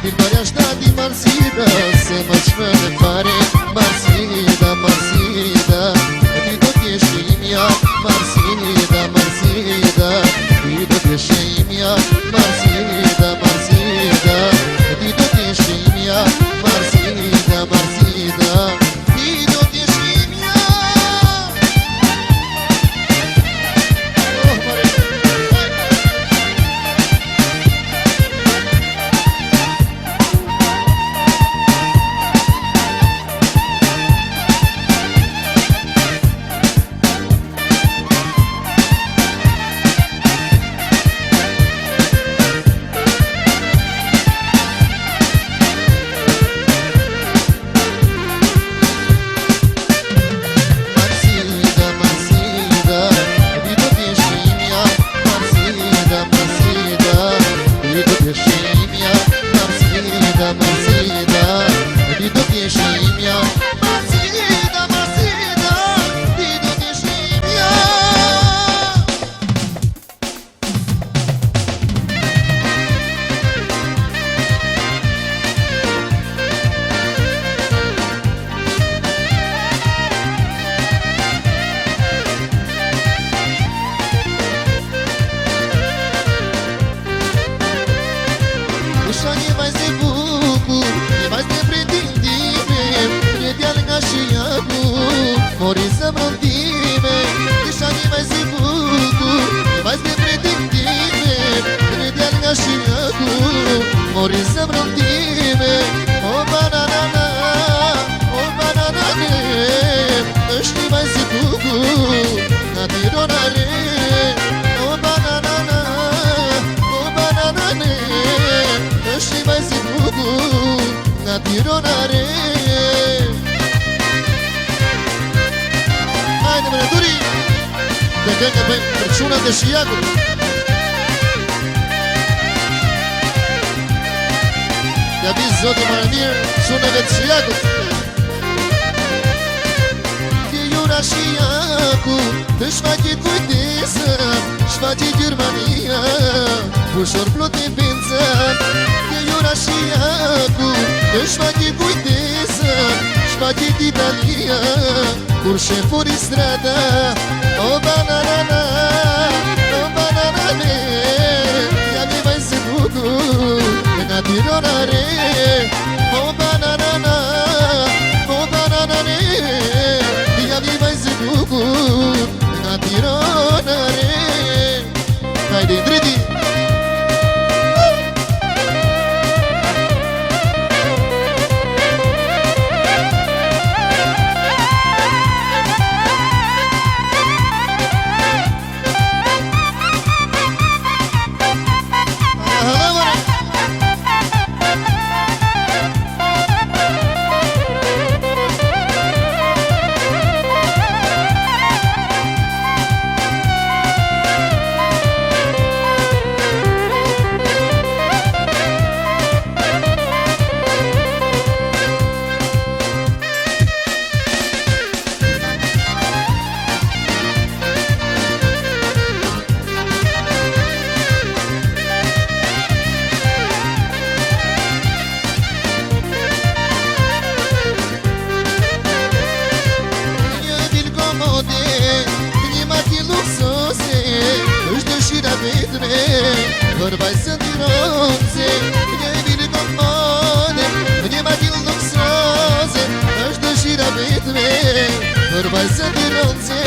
din marea ștati marsida se mă șmăne pare marsida, marsida Di tot ești imia marsida, marsida Di tot ești imia marsida, marsida Di tot ești imia marsida, marsida Di tot ești imia Moriză mrăntime, deja ni mai zi bucu Mai zi pretindime, credeam ca și aku Moriză mrăntime, o banana, o banana Știi mai zi bucu, na tironare O banana, o banana Știi mai zi bucu, na tironare Hajde mene duri Da gënga për quna dhe shijaku Ja bisë zoti marë mirë qunave të shijaku Ti jura shijaku Të shfaqit kujtisa Shfaqit Gjermania Pushor plot një pinca Ti jura shijaku Të shfaqit kujtisa Shfaqit Italia Kur shefuri strada O banana, o banana Ja mi vaj se buku Nga tironare O banana, o banana Ja mi vaj se buku Nga tironare Hajde driti Vorbai să tironțe Că vine comode Că mă til luxoze Aș dă și rabitme Vorbai să tironțe